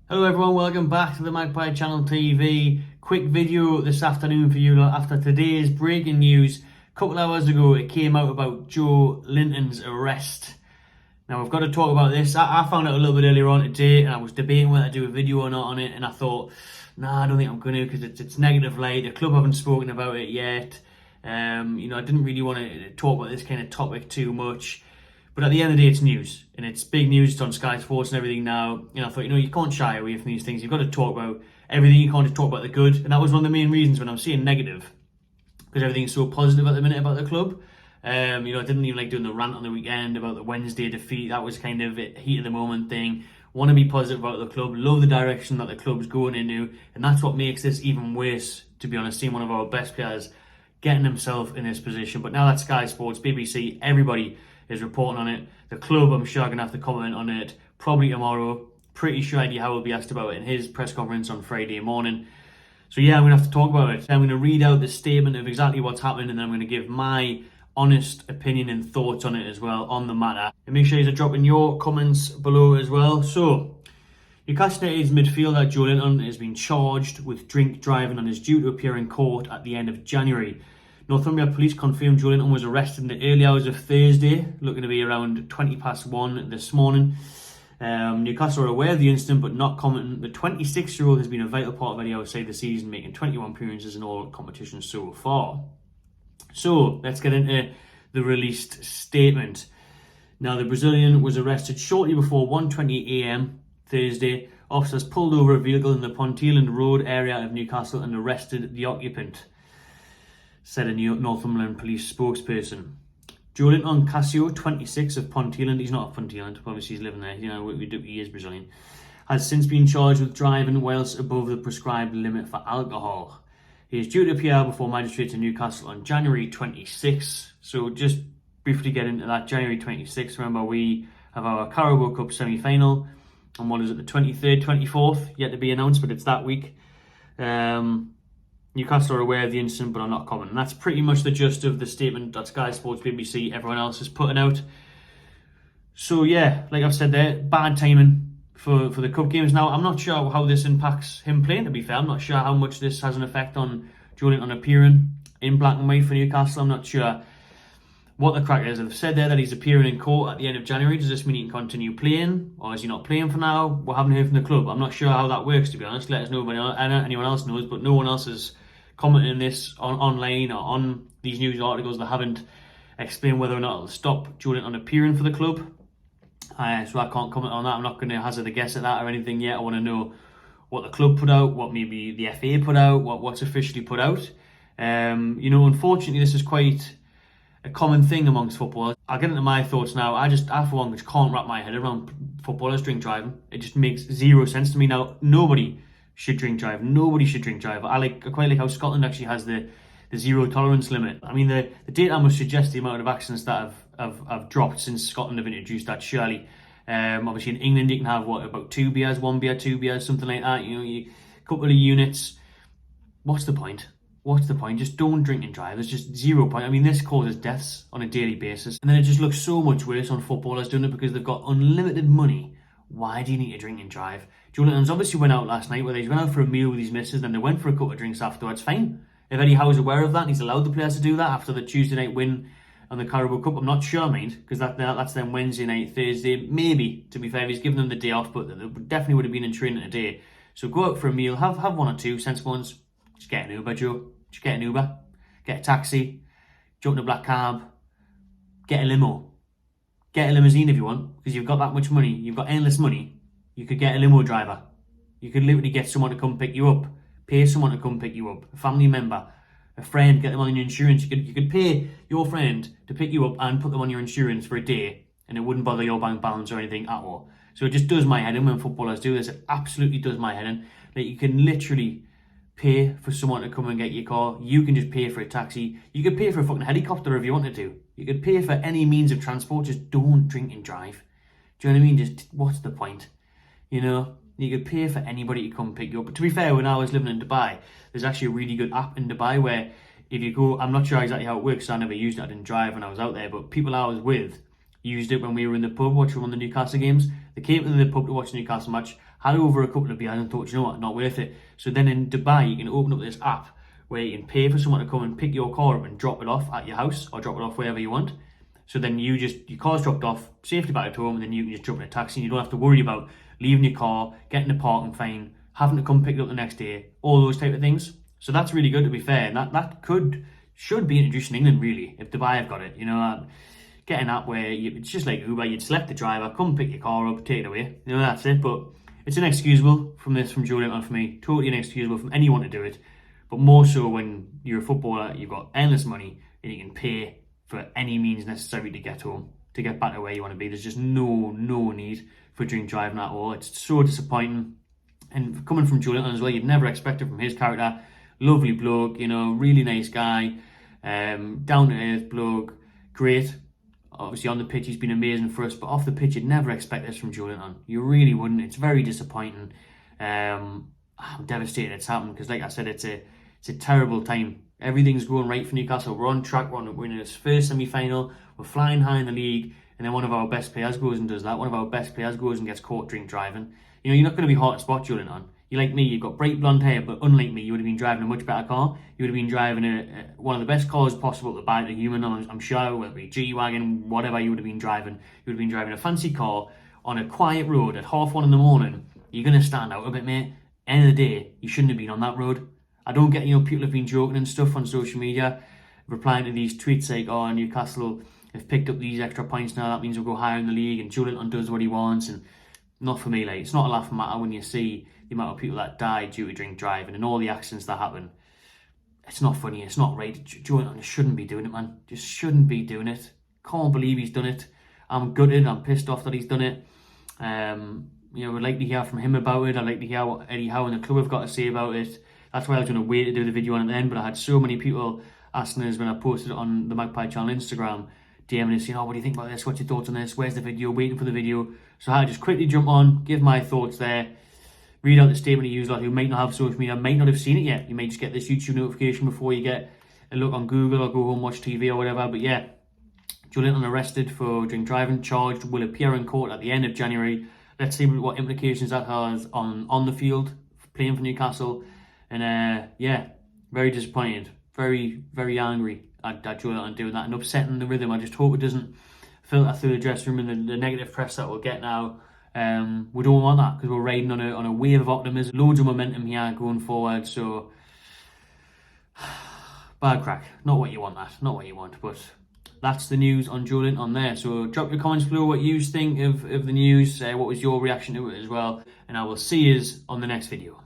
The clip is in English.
Hello everyone, welcome back to the Magpie Channel TV. Quick video this afternoon for you after today's breaking news. A couple hours ago it came out about Joelinton's arrest. Now we've got to talk about this. I found out a little bit earlier on today and I was debating whether to do a video or not on it, and I thought, nah, I don't think I'm going to, because it's negative light. The club haven't spoken about it yet. I didn't really want to talk about this kind of topic too much. But at the end of the day, it's news, and it's big news. It's on Sky Sports and everything now. I thought, you can't shy away from these things. You've got to talk about everything. You can't just talk about the good. And that was one of the main reasons when I'm seeing negative, because everything's so positive at the minute about the club. I didn't even like doing the rant on the weekend about the Wednesday defeat. That was kind of a heat of the moment thing. Want to be positive about the club. Love the direction that the club's going into. And that's what makes this even worse, to be honest, seeing one of our best players getting himself in this position. But now that Sky Sports, BBC, everybody is reporting on it. The club, I'm sure, are going to have to comment on it probably tomorrow. Pretty sure Eddie Howe will be asked about it in his press conference on Friday morning. So yeah, I'm going to have to talk about it. I'm going to read out the statement of exactly what's happened, and then I'm going to give my honest opinion and thoughts on it as well, on the matter. And make sure you're dropping your comments below as well. So, Newcastle United's midfielder Joelinton has been charged with drink driving and is due to appear in court at the end of January. Northumbria Police confirmed Joelinton was arrested in the early hours of Thursday, looking to be around 1:20 this morning. Newcastle are aware of the incident but not commenting. The 26-year-old has been a vital part of Eddie Howe's side this season, making 21 appearances in all competitions so far. So, let's get into the released statement. Now, the Brazilian was arrested shortly before 1:20 a.m. Thursday. Officers pulled over a vehicle in the Ponteland Road area of Newcastle and arrested the occupant, said a Northumberland police spokesperson. Joelinton Cassio, 26, of Ponteland, he's not of Ponteland, obviously he's living there, he is Brazilian, has since been charged with driving whilst above the prescribed limit for alcohol. He is due to appear before magistrates in Newcastle on January 26. So just briefly get into that, January 26, remember we have our Carabao Cup semi-final, and what is it, the 23rd, 24th, yet to be announced, but it's that week. Newcastle are aware of the incident but are not commenting. And that's pretty much the gist of the statement that Sky Sports, BBC, everyone else is putting out. So yeah, like I've said there, bad timing for the cup games. Now, I'm not sure how this impacts him playing, to be fair. I'm not sure how much this has an effect on Joelinton appearing in black and white for Newcastle. I'm not sure what the crack is. They've said there that he's appearing in court at the end of January. Does this mean he can continue playing, or is he not playing for now? We haven't heard from the club. I'm not sure how that works, to be honest. Let us know if anyone else knows, but no one else has commented on this online or on these news articles. They haven't explained whether or not it'll stop Joelinton appearing for the club. So I can't comment on that. I'm not going to hazard a guess at that or anything yet. I want to know what the club put out, what maybe the FA put out, what's officially put out. Unfortunately, this is quite a common thing amongst footballers. I'll get into my thoughts now. I for one, just can't wrap my head around footballers drink driving. It just makes zero sense to me. Now, nobody should drink drive. Nobody should drink drive. I quite like how Scotland actually has the zero tolerance limit. I mean, the data must suggest the amount of accidents that have dropped since Scotland have introduced that, surely. Obviously in England you can have about 2 beers, 1 beer, 2 beers, something like that. A couple of units. What's the point? What's the point? Just don't drink and drive. There's just 0 point. I mean, this causes deaths on a daily basis. And then it just looks so much worse on footballers doing it because they've got unlimited money. Why do you need to drink and drive? Joelinton's obviously went out last night, where he went out for a meal with his missus, then they went for a couple of drinks afterwards. Fine. If Eddie Howe's aware of that and he's allowed the players to do that after the Tuesday night win on the Carabao Cup, I'm not sure, mate, because that's then Wednesday night, Thursday. Maybe, to be fair, he's given them the day off, but they definitely would have been in training today. So go out for a meal, have 1 or 2 sensible ones. Just get an Uber, Joe. Just get an Uber. Get a taxi. Jump in a black cab. Get a limo. Get a limousine if you want, because you've got that much money. You've got endless money. You could get a limo driver. You could literally get someone to come pick you up. Pay someone to come pick you up. A family member. A friend. Get them on your insurance. You could pay your friend to pick you up and put them on your insurance for a day, and it wouldn't bother your bank balance or anything at all. So it just does my head in when footballers do this. It absolutely does my head in. Like, you can literally pay for someone to come and get your car. You can just pay for a taxi. You could pay for a fucking helicopter if you wanted to. You could pay for any means of transport. Just don't drink and drive. Do you know what I mean? Just, what's the point? You could pay for anybody to come pick you up. But to be fair, when I was living in Dubai, there's actually a really good app in Dubai where if you go, I'm not sure exactly how it works, so I never used it, I didn't drive when I was out there, but people I was with used it when we were in the pub watching one of the Newcastle games. They came to the pub to watch the Newcastle match, had over a couple of beers and thought, you know what, not worth it. So then in Dubai, you can open up this app where you can pay for someone to come and pick your car up and drop it off at your house or drop it off wherever you want. So then your car's dropped off, safely back to home, and then you can just jump in a taxi and you don't have to worry about leaving your car, getting a parking fine, having to come pick it up the next day, all those type of things. So that's really good, to be fair, and that should be introduced in England, really, if Dubai have got it. You know, get an app where it's just like Uber, you'd select the driver, come pick your car up, take it away. You know, that's it. But it's inexcusable from Joelinton for me. Totally inexcusable from anyone to do it. But more so when you're a footballer, you've got endless money and you can pay for any means necessary to get home, to get back to where you want to be. There's just no need for drink driving at all. It's so disappointing. And coming from Joelinton as well, you'd never expect it from his character. Lovely bloke, you know, really nice guy, down to earth bloke, great. Obviously on the pitch he's been amazing for us, but off the pitch you'd never expect this from Joelinton. You really wouldn't. It's very disappointing. I'm devastated it's happened because, like I said, it's a terrible time. Everything's going right for Newcastle. We're on track. We're in this first semi-final. We're flying high in the league, and then one of our best players goes and does that. One of our best players goes and gets caught drink driving. You know, you're not going to be hard to spot, Joelinton. You're like me, you've got bright blonde hair, but unlike me, you would have been driving a much better car. You would have been driving one of the best cars possible to buy to a human, I'm sure, whether it be G-Wagon, whatever you would have been driving. You would have been driving a fancy car on a quiet road at 1:30 in the morning. You're going to stand out a bit, mate. End of the day, you shouldn't have been on that road. I don't get, you know, people have been joking and stuff on social media, replying to these tweets like, oh, Newcastle have picked up these extra points now, that means we'll go higher in the league, and Joelinton does what he wants, and not for me, like, it's not a laughing matter when you see the amount of people that die due to drink driving and all the accidents that happen. It's not funny, it's not right. Joelinton shouldn't be doing it, man. Just shouldn't be doing it. Can't believe he's done it. I'm gutted, I'm pissed off that he's done it. You know, I'd like to hear from him about it. I'd like to hear what Eddie Howe and the club have got to say about it. That's why I was going to wait to do the video on it then, but I had so many people asking us when I posted it on the Magpie channel Instagram, DMing us saying, oh, what do you think about this? What's your thoughts on this? Where's the video? Waiting for the video. So I had to just quickly jump on, give my thoughts there, read out the statement he used, like who might not have social media, might not have seen it yet. You might just get this YouTube notification before you get a look on Google or go home, watch TV or whatever. But yeah, Joelinton arrested for drink driving, charged, will appear in court at the end of January. Let's see what implications that has on the field, playing for Newcastle. And yeah, very disappointed, very angry at Joelinton doing that and upsetting the rhythm. I just hope it doesn't filter through the dressing room and the negative press that we'll get now. We don't want that because we're riding on a wave of optimism, loads of momentum here going forward. So bad crack, not what you want, not what you want. But that's the news on Joelinton there. So drop your comments below what you think of the news. What was your reaction to it as well, and I will see you on the next video.